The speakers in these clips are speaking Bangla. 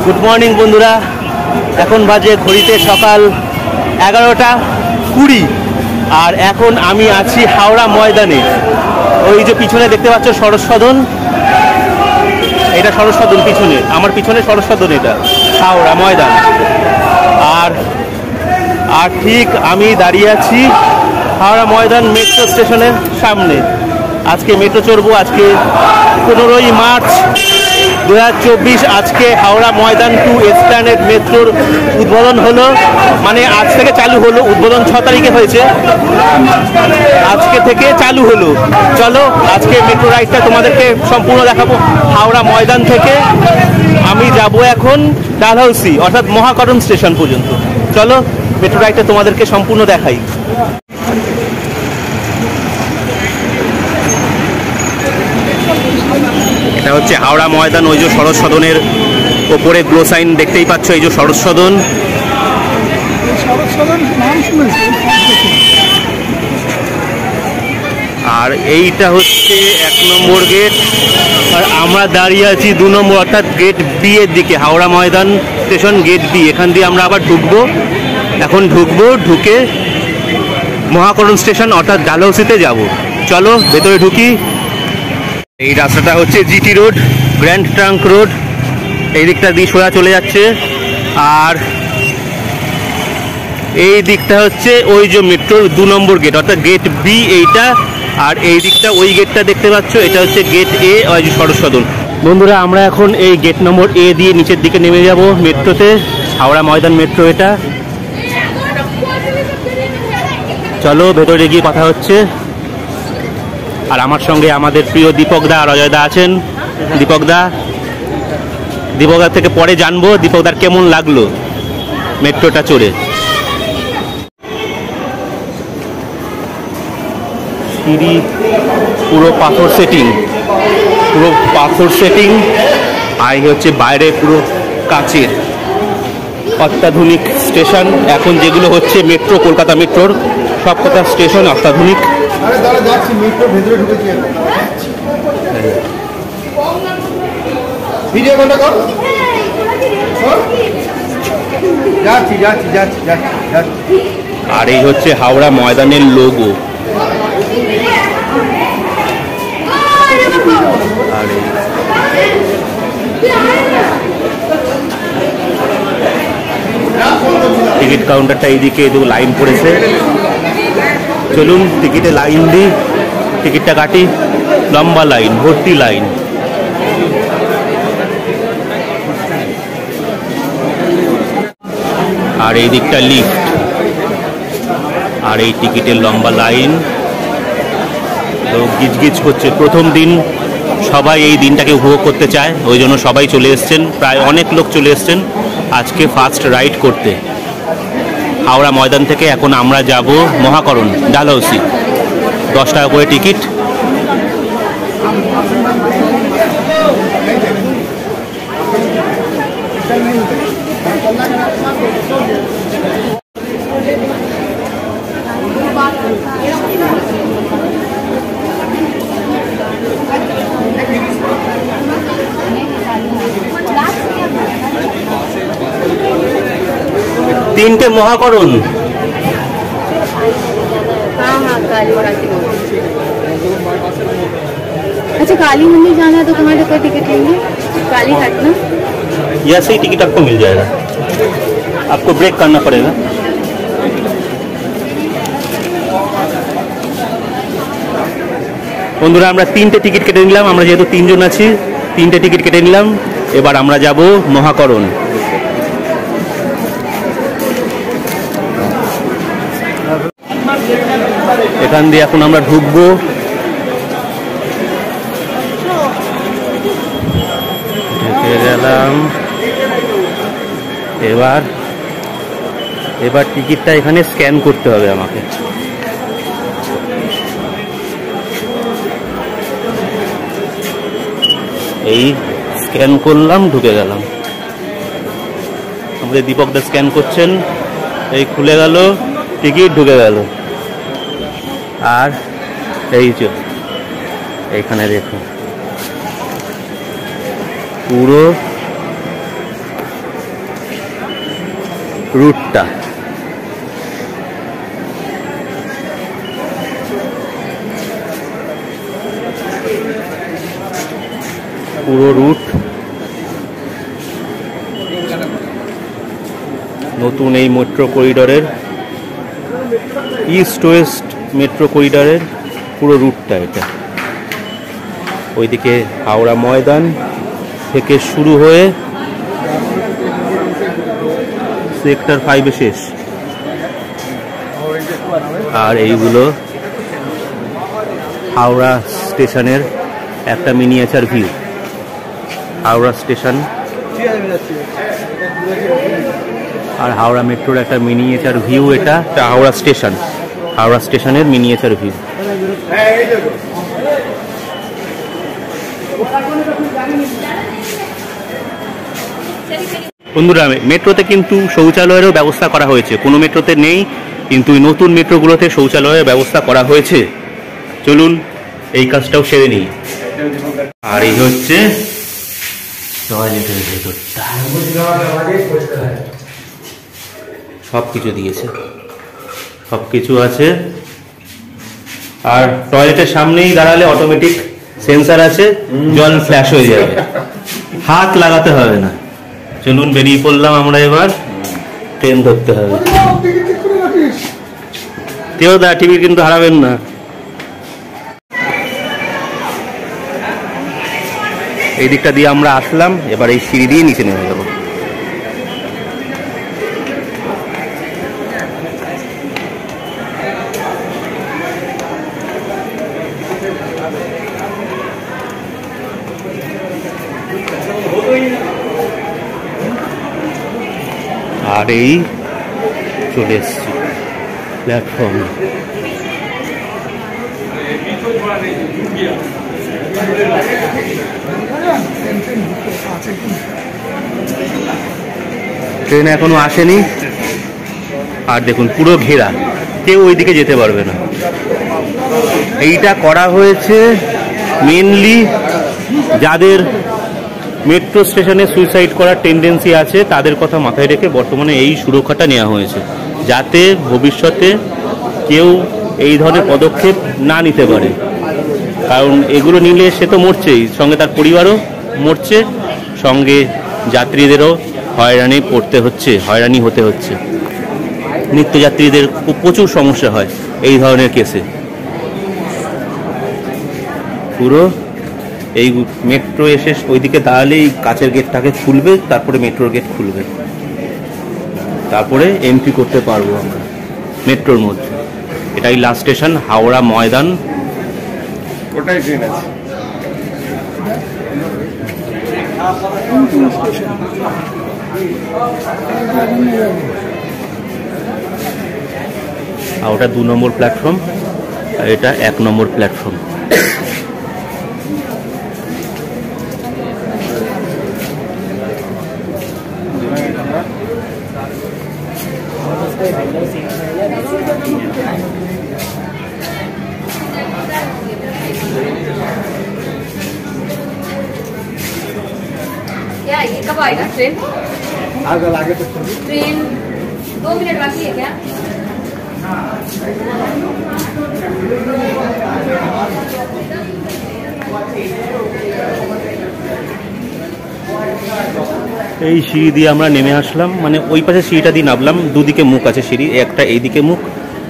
গুড মর্নিং বন্ধুরা, এখন বাজে ঘড়িতে সকাল 11:20 আর এখন আমি আছি হাওড়া ময়দানে। ওই যে পিছনে দেখতে পাচ্ছ সরস সদন, এটা সরস সদন পিছনে, আমার পিছনে সরস সদন, এটা হাওড়া ময়দান। আর আর ঠিক আমি দাঁড়িয়ে আছি হাওড়া ময়দান মেট্রো স্টেশনের সামনে। আজকে মেট্রো চড়বো। আজকে 15ই মার্চ 2024। আজকে হাওড়া ময়দান টু এসপ্ল্যানেড মেট্রোর উদ্বোধন হলো, মানে আজ থেকে চালু হলো। উদ্বোধন 6 তারিখে হয়েছে, আজকে থেকে চালু হলো। চলো আজকে মেট্রো রাইডটা তোমাদেরকে সম্পূর্ণ দেখাবো হাওড়া ময়দান থেকে। আমি যাব এখন ডালহাউসি অর্থাৎ মহাকরণ স্টেশন পর্যন্ত। চলো মেট্রো রাইডটা তোমাদেরকে সম্পূর্ণ দেখাই। এটা হচ্ছে হাওড়া ময়দান। ওই যে সরস সদনের ওপরে গ্লো সাইন দেখতেই পাচ্ছ, এই যে সরস সদন। আর এইটা হচ্ছে 1 নম্বর গেট, আর আমরা দাঁড়িয়ে আছি 2 নম্বর অর্থাৎ গেট বি এর দিকে। Howrah Maidan station gate B, এখান দিয়ে আমরা আবার ঢুকবো। এখন ঢুকবো, ঢুকে মহাকরণ স্টেশন অর্থাৎ ডালহাউসিতে যাব। চলো ভেতরে ঢুকি। এই রাস্তাটা হচ্ছে GT road, grand trunk road. এই দিকটা দিয়ে সোজা চলে যাচ্ছে। আর এই দিকটা হচ্ছে ওই যে মেট্রোর 2 নম্বর গেট অর্থাৎ গেট বি এইটা। আর এই দিকটা ওই গেটটা দেখতে পাচ্ছ, এটা হচ্ছে গেট এ, ওই যে সরস সদন। বন্ধুরা আমরা এখন এই গেট নম্বর এ দিয়ে নিচের দিকে নেমে যাব মেট্রোতে, হাওড়া ময়দান মেট্রো এটা। চলো ভেতরে গিয়ে কথা হচ্ছে। আর আমার সঙ্গে আমাদের প্রিয় দীপকদা আর অজয়দা আছেন। দীপকদা থেকে পরে জানবো দীপকদার কেমন লাগলো মেট্রোটা চড়ে। সিঁড়ি পুরো পাথর সেটিং, আর হচ্ছে বাইরে পুরো কাচের। অত্যাধুনিক স্টেশন এখন যেগুলো হচ্ছে মেট্রো, কলকাতা মেট্রোর সব কটা স্টেশন অত্যাধুনিক। আর এই হচ্ছে হাওড়া ময়দানের লোগো। আর টিকিট কাউন্টারটা এইদিকে, এদিকে লাইন পড়েছে। চলুন টিকিটে লাইন দিই, টিকিটটা কাটি। লম্বা লাইন, ভর্তি লাইন। আর এই দিকটা লিফট, আর এই টিকিটের লম্বা লাইন। লোক গিজগিজ করছে। প্রথম দিন সবাই এই দিনটাকে উপভোগ করতে চায়, ওই জন্য সবাই চলে এসছেন। প্রায় অনেক লোক চলে এসছেন আজকে ফার্স্ট রাইড করতে হাওড়া ময়দান থেকে। এখন আমরা যাব মহাকরণ ডালহাউসি। 10 টাকা করে টিকিট। তিনটে মহাকরণ। अच्छा काली मंदिर जाना है तो तुम्हारे को टिकट लेंगे काली घाट ना? यहाँ से ही टिकट आपको मिल जाएगा, आपको ब्रेक करना पड़ेगा। বন্ধুরা আমরা 3টে টিকিট কেটে নিলাম। আমরা যেহেতু 3 জন আছি, 3টে টিকিট কেটে নিলাম। এবার আমরা যাব মহাকরণ। এখান দিয়ে এখন আমরা ঢুকবো। ঢুকে গেলাম। এবার টিকিটটা এখানে স্ক্যান করতে হবে আমাকে। এই স্ক্যান করলাম, ঢুকে গেলাম। আমাদের দীপকদা স্ক্যান করছেন। এই খুলে গেল টিকিট, ঢুকে গেল। আর এই যে এইখানে দেখুন পুরো রুটটা। পুরো রুট নতুন এই মেট্রো করিডরের, ইস্ট ওয়েস্ট মেট্রো করিডরের পুরো রুটটা এটা। ওইদিকে হাওড়া ময়দান থেকে শুরু হয়ে সেক্টর 5-এ শেষ। আর এইগুলো হাওড়া স্টেশনের একটা মিনিয়েচার ভিউ। হাওড়া স্টেশন আর হাওড়া মেট্রোর একটা মিনিয়েচার ভিউ। এটা হাওড়া স্টেশন, হাওড়া স্টেশনের মিনিয়েচার ভিউ। বন্ধুরা, মেট্রোতে কিন্তু শৌচালয়েরও ব্যবস্থা করা হয়েছে। কোনো মেট্রোতে নেই, কিন্তু নতুন মেট্রোগুলোতে শৌচালয়ের ব্যবস্থা করা হয়েছে। চলুন এই কাজটাও সেরে নিই। আর এই হচ্ছে টয়লেটের ভেতরটা, সব কিছু দিয়েছে, সব কিছু আছে। আর টয়লেটের সামনেই দাঁড়ালে অটোমেটিক সেন্সার আছে, জল ফ্ল্যাশ হয়ে যাবে, হাত লাগাতে হবে না। চলুন বেরিয়ে পড়লাম আমরা, এবার ট্রেন ধরতে হবে। কেউ দা টিভি কিন্তু হারাবেন না। এই দিকটা দিয়ে আমরা আসলাম, এবার এই সিঁড়ি দিয়ে নিচে নেমে যাবো। আর এই চলে এসছি প্ল্যাটফর্মে। ট্রেন এখনো আসেনি। আর দেখুন পুরো ঘেরা, কেউ ওইদিকে যেতে পারবে না। এইটা করা হয়েছে মেনলি যাদের মেট্রো স্টেশনে সুইসাইড করার টেন্ডেন্সি আছে তাদের কথা মাথায় রেখে বর্তমানে এই সুরক্ষাটা নেওয়া হয়েছে, যাতে ভবিষ্যতে কেউ এই ধরনের পদক্ষেপ না নিতে পারে। কারণ এগুলো নিলে সে তো মরছেই, সঙ্গে তার পরিবারও মরছে, সঙ্গে যাত্রীদেরও হয়রানি হতে হচ্ছে। নিত্যযাত্রীদের প্রচুর সমস্যা হয় এই ধরনের কেসে। পুরো এই মেট্রো এসে ওইদিকে দাঁড়ালেই কাচের গেটটাকে খুলবে, তারপরে মেট্রোর গেট খুলবে, তারপরে এন্ট্রি করতে পারবো আমরা মেট্রোর মধ্যে। এটাই লাস্ট স্টেশন হাওড়া ময়দান। ওটাই ট্রেন আছে। আর ওটা 2 নম্বর প্ল্যাটফর্ম, আর এটা 1 নম্বর প্ল্যাটফর্ম। क्या ये कब आएगा ट्रेन? आगे तो ट्रेन 2 मिनट बाकी है क्या? এই সিঁড়ি দিয়ে আমরা নেমে আসলাম, মানে ওই পাশে সিঁড়িটা দিয়ে নামলাম। দুদিকে মুখ আছে সিঁড়ি, একটা এই দিকে মুখ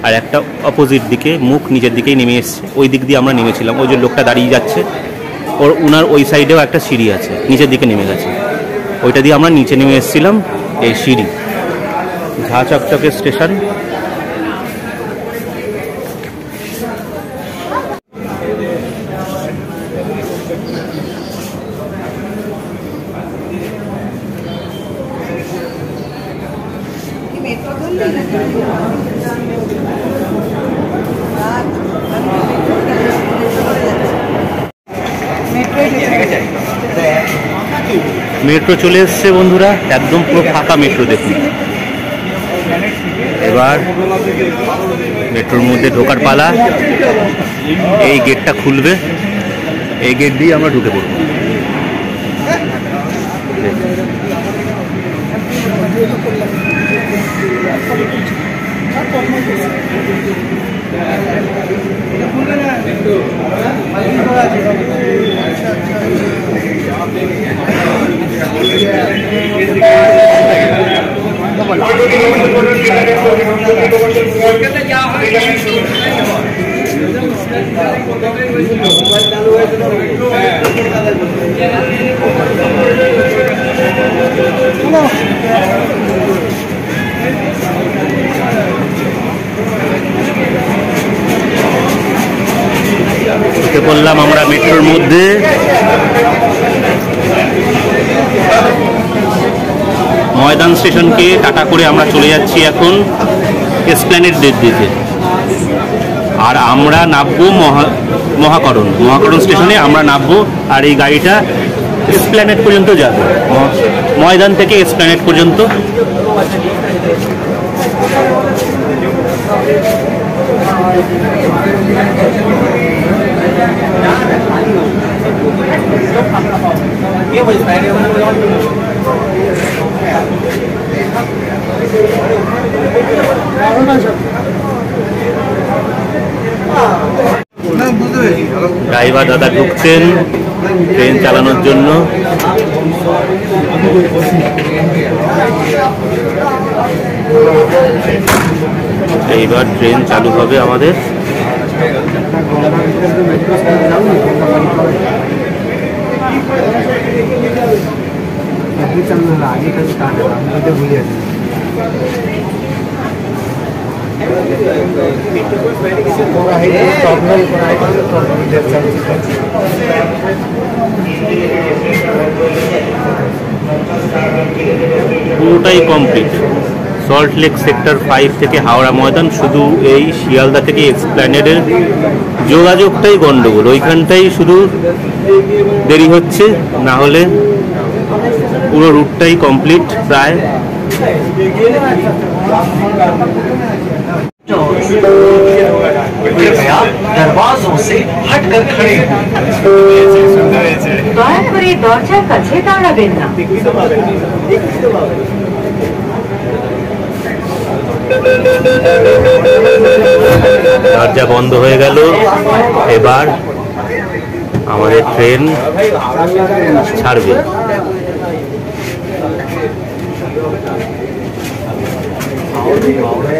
আর একটা অপোজিট দিকে মুখ, নিচের দিকেই নেমে এসছে। ওই দিক দিয়ে আমরা নেমেছিলাম। ওই যে লোকটা দাঁড়িয়ে যাচ্ছে, ওনার ওই সাইডেও একটা সিঁড়ি আছে, নিচের দিকে নেমে গেছে। ওইটা দিয়ে আমরা নিচে নেমে এসেছিলাম। এই সিঁড়ি, ঝাঁ চকচকে স্টেশন। মেট্রো চলে এসছে বন্ধুরা, একদম পুরো ফাঁকা মেট্রো। দেখুন এবার মেট্রোর মধ্যে ঢোকার পালা। এই গেটটা খুলবে, এই গেট দিয়ে আমরা ঢুকে পড়ব। ঢুকে পড়লাম আমরা মেট্রোর মধ্যে। ময়দান স্টেশনকে টাটা করে আমরা চলে যাচ্ছি এখন এসপ্ল্যানেড দিতে। আর আমরা নামবো মহাকরণ স্টেশনে আমরা নামবো। আর এই গাড়িটা এসপ্ল্যানেড পর্যন্ত যাবে, ময়দান থেকে এসপ্ল্যানেড পর্যন্ত। ড্রাইভার দাদা ঢুকছেন ট্রেন চালানোর জন্য। এইবার ট্রেন চালু হবে আমাদের। পুরোটাই কমপ্লিট। সল্ট লেক সেক্টর 5 থেকে হাওড়া ময়দান, শুধু এই শিয়ালদা থেকে এক্সপ্ল্যানেডের যোগাযোগটাই গন্ডগোল, ওইখানটাই শুধু দেরি হচ্ছে, না হলে পুরো রুটটাই কমপ্লিট প্রায়। दरवाजों से हटकर खड़े দয়া করে দরজার কাছে দাঁড়াবেন না। দরজা বন্ধ হয়ে গেল। এবার আমাদের ট্রেন ছাড়বে।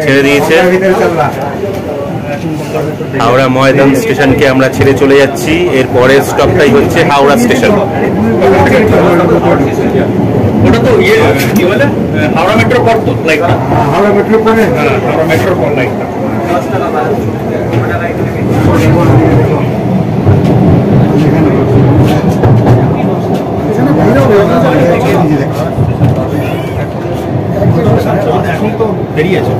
ছেড়ে দিয়েছে। হাওড়া ময়দান স্টেশনকে আমরা ছেড়ে চলে যাচ্ছি। এর পরের স্টপটাই হচ্ছে হাওড়া স্টেশন। ওটা তো ইয়ে কি বলে হাওড়া মেট্রো পর তো লাইকটা, হাওড়া মেট্রো পরে, হ্যাঁ হাওড়া মেট্রো পর লাইকটা। এখন তো দেরি আছে।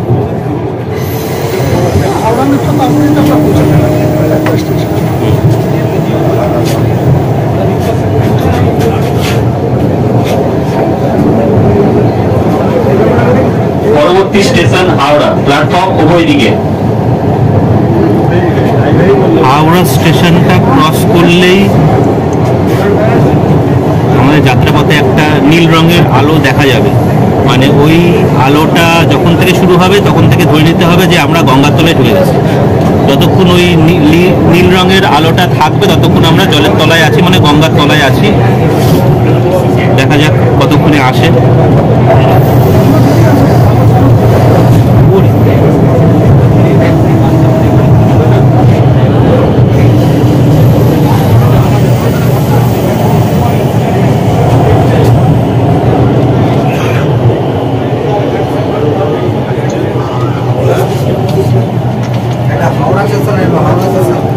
পরবর্তী স্টেশন হাওড়া, প্ল্যাটফর্ম উভয় দিকে। হাওড়া স্টেশনটা ক্রস করলেই আমাদের যাত্রাপথে একটা নীল রঙের আলো দেখা যাবে। মানে ওই আলোটা যখন থেকে শুরু হবে তখন থেকে ধরে নিতে হবে যে আমরা গঙ্গার তলায় ঢুকে গেছি। যতক্ষণ ওই নীল রঙের আলোটা থাকবে ততক্ষণ আমরা জলের তলায় আছি, মানে গঙ্গার তলায় আছি। দেখা যাক কতক্ষণে আসে।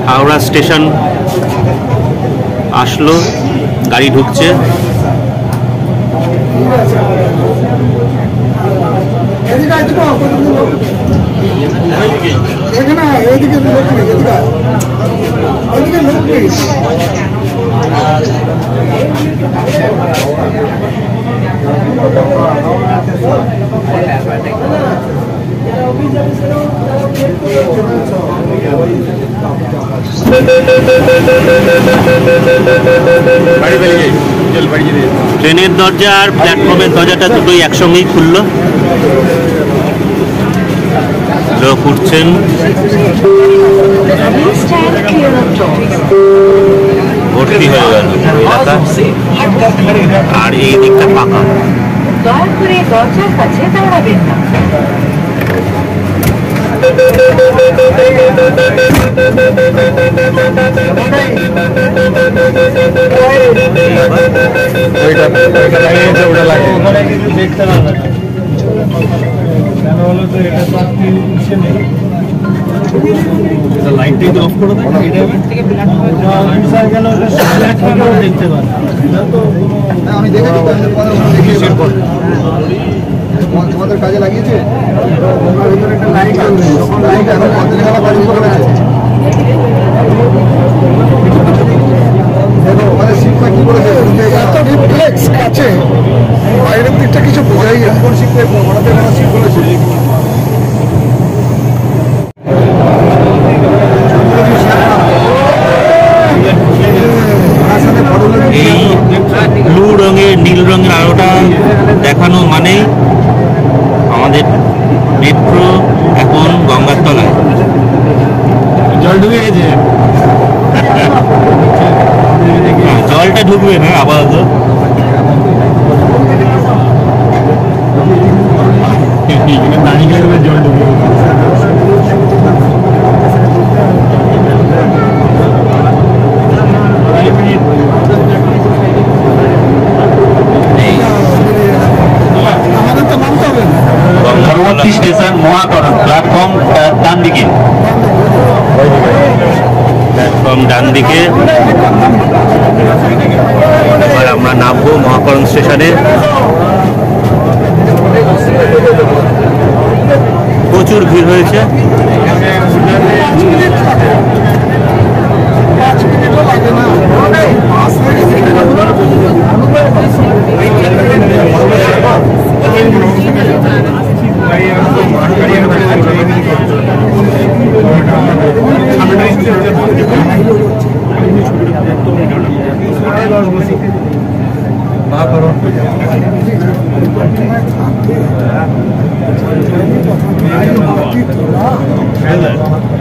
হাওড়া স্টেশন আসলো, গাড়ি ঢুকছে। ট্রেনের দরজা আর প্ল্যাটফর্মের দরজাটা দুটোই একসঙ্গেই খুললো। লোক উঠছেন। Please stand clear of doors. ভর্তি হয়ে গেল এলাকা, दरवाजों से हटकर खड़े रहें। আর এই দিকটা ফাঁকা। দয়া করে দরজার কাছে দাঁড়াবেন না। ওইটা লাগিয়েছে, ওটা লাগিয়ে দেখতে পারবে না কেন হলো তো এটা তো আপনি ইচ্ছে নেই লাইটটা একটু অফ করে দেন কেন দেখতে পারেন আমি দেখেছি তোমাদের কাজে লাগিয়েছে লাইট এখন পঞ্চাশ টাকা বাড়ি করেছে। দেখো আমাদের শিক্ষা কি করেছে, এত রিফ্লেক্স কাছে বাইরের দিকটা কিছু বোঝাই যায়। কোন শিখতে ওনাদের কোনো শিখ করেছে। এই ব্লু রঙের নীল রঙের আলোটা দেখানো মানে আমাদের মেট্রো এখন গঙ্গার তলায়। জল ঢুকে গেছে জলটা ঢুকবে না আপাতত। জল ঢুকে পরবর্তী স্টেশন মহাকরণ, প্ল্যাটফর্ম ডান দিকে। প্ল্যাটফর্ম ডান দিকে। এবার আমরা নামবো মহাকরণ স্টেশনে। প্রচুর ভিড় হয়েছে।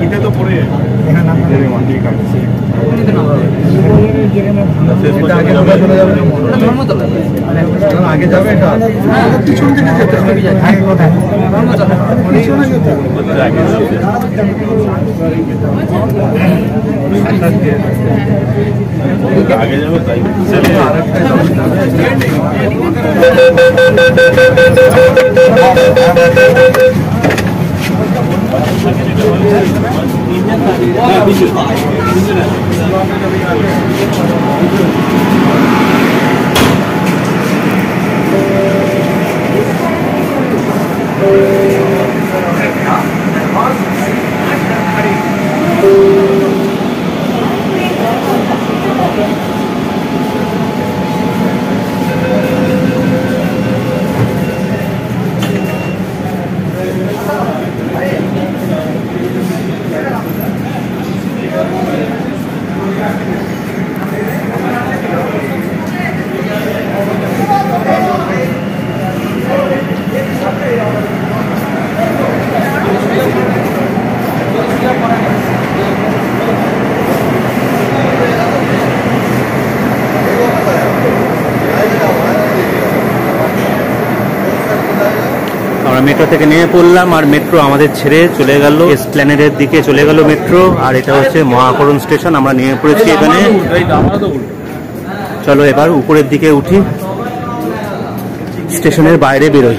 এটা তো পরে আগে যাবে এটা পিছন দিকে যেতে হবে। পিছনে যেতে হবে। আগে যাবে তাই মেট্রো থেকে নেমে পড়লাম আর মেট্রো আমাদের ছেড়ে চলে গেল এসপ্ল্যানেডের দিকে চলে গেল মেট্রো। আর এটা হচ্ছে মহাকরণ স্টেশন, আমরা নেমে পড়েছি এখানে। চলো এবার উপরের দিকে উঠি, স্টেশনের বাইরে বেরোই।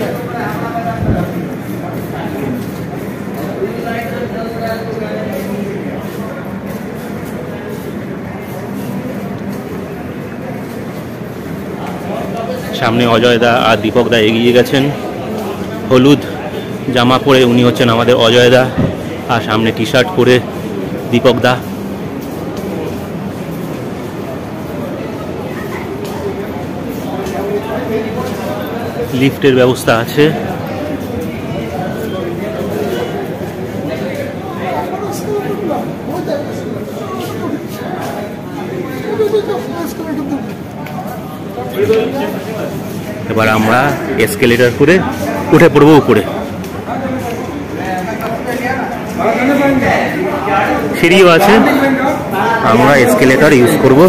সামনে অজয় দা আর দীপক দা এগিয়ে গেছেন। হলুদ জামা পরে উনি হচ্ছেন আমাদের অজয় দা, আর সামনে টি শার্ট পরে দীপক দা। লিফটের ব্যবস্থা আছে। এবার আমরা এসকেলেটর করে উঠে পড়বো উপরে। সিঁড়িও আছে, আমরা এসকেলেটর ইউজ করব।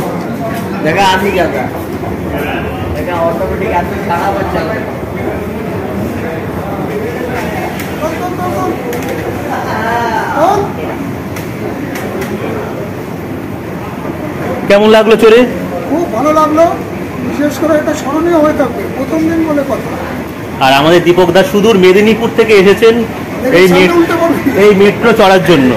কেমন লাগলো চড়ে? খুব ভালো লাগলো, বিশেষ করে এটা স্মরণীয় হয়ে থাকবে, প্রথম দিন বলে কথা। আর আমাদের দীপক দা সুদূর মেদিনীপুর থেকে এসেছেন এই মেট্রো চড়ার জন্য।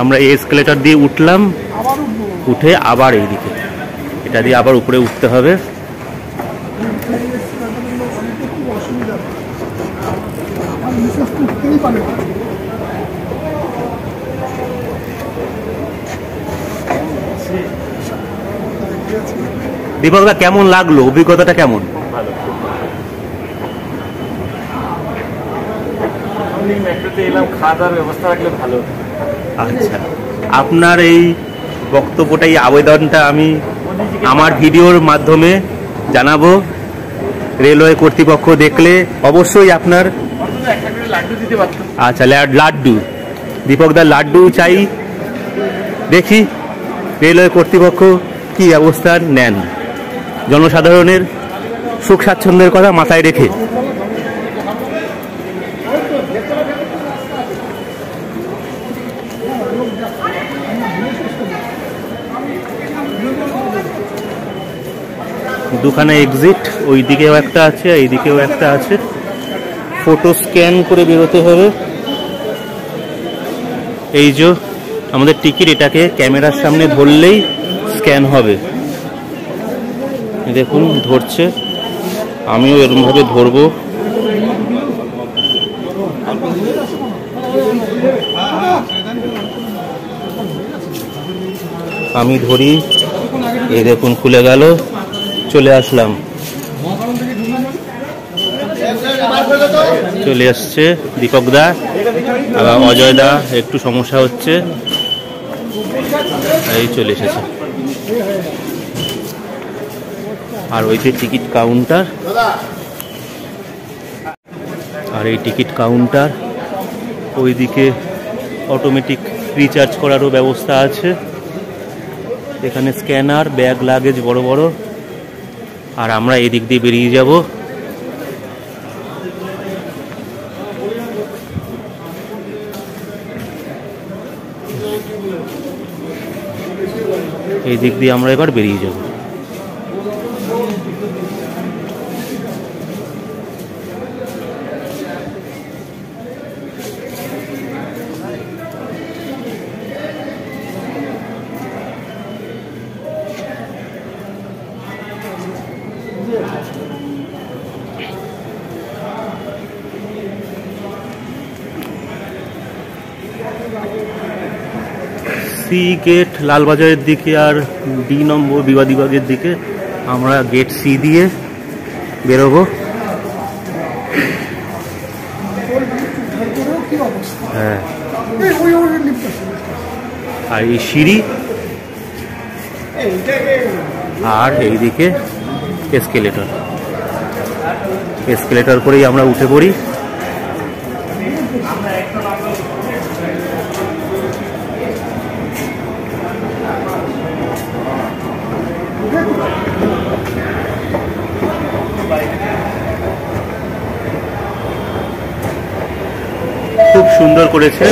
আমরা এই এসকেলেটর দিয়ে উঠলাম, উঠে আবার এইদিকে এটা দিয়ে আবার উপরে উঠতে হবে। দীপকদা কেমন লাগলো, অভিজ্ঞতাটা কেমন? আচ্ছা, আপনার এই বক্তব্যটা, এই আবেদনটা আমি আমার ভিডিওর মাধ্যমে জানাবো। রেলওয়ে কর্তৃপক্ষ দেখলে অবশ্যই আপনার আচ্ছা লাড্ডু, দীপকদার লাড্ডু চাই। দেখি রেলওয়ে কর্তৃপক্ষ কি ব্যবস্থা নেন জনসাধারণের সুখ স্বাচ্ছন্দ্যের কথা মাথায় রেখে। দুখানে এক্সিট, ওই দিকেও একটা আছে, এই দিকেও একটা আছে। ফটো স্ক্যান করে বেরোতে হবে। এই যে আমাদের টিকিট, এটাকে ক্যামেরার সামনে ধরলেই স্ক্যান হবে। দেখুন ধরছে, আমিও এরকমভাবে ধরবো। আমি ধরি, এই দেখুন খুলে গেল, চলে আসলাম। চলে আসছে দীপক দা, অজয় দা একটু সমস্যা হচ্ছে, এই চলে এসেছে। আর ওই যে টিকিট কাউন্টার, আর এই টিকিট কাউন্টার, ওইদিকে অটোমেটিক রিচার্জ করারও ব্যবস্থা আছে। এখানে স্ক্যানার, ব্যাগ লাগেজ বড় বড়। আর আমরা এদিক দিয়ে বেরিয়ে যাব। এই দিক দিয়ে আমরা এবার বেরিয়ে যাব। সি গেট লালবাজারের দিকে আর ডি নম্বর বিবাদীবাগের দিকে, আমরা গেট সি দিয়ে বেরোবো। হ্যাঁ, আর এই সিঁড়ি, আর এইদিকে এসকেলেটর। এসকেলেটর করেই আমরা উঠে পড়ি। খুব সুন্দর করেছে।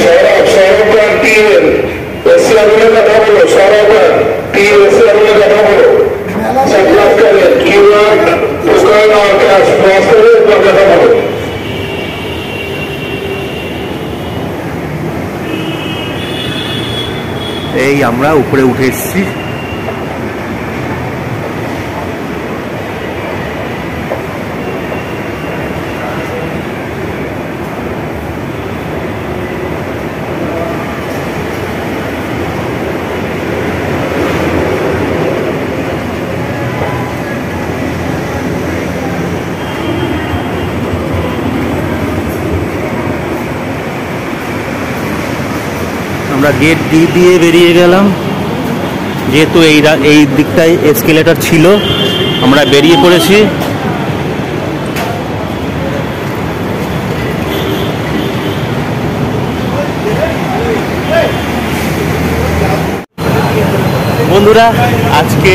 এই আমরা উপরে উঠে এসেছি। আমরা গেট দিয়ে বেরিয়ে গেলাম, যেহেতু এই দিকটায় এসকেলেটর ছিল, আমরা বেরিয়ে পড়েছি। বন্ধুরা, আজকে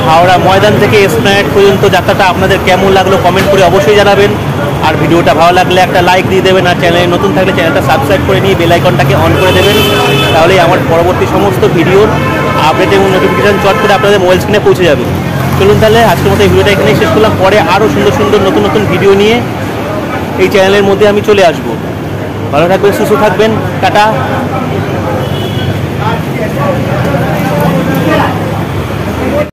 হাওড়া ময়দান থেকে এসপ্ল্যানেড পর্যন্ত যাত্রাটা আপনাদের কেমন লাগলো কমেন্ট করে অবশ্যই জানাবেন। আর ভিডিওটা ভালো লাগলে একটা লাইক দিয়ে দেবেন, আর চ্যানেলে নতুন থাকলে চ্যানেলটা সাবস্ক্রাইব করে নিয়ে বেল আইকনটাকে অন করে দেবেন। তাহলেই আমার পরবর্তী সমস্ত ভিডিওর আপডেট এবং নোটিফিকেশান চট করে আপনাদের মোবাইল স্ক্রিনে পৌঁছে যাবে। চলুন তাহলে আজকের মতো এই ভিডিওটা এখানেই শেষ করলাম। পরে আরও সুন্দর সুন্দর নতুন নতুন ভিডিও নিয়ে এই চ্যানেলের মধ্যে আমি চলে আসবো। ভালো থাকবেন, সুস্থ থাকবেন, টাটা।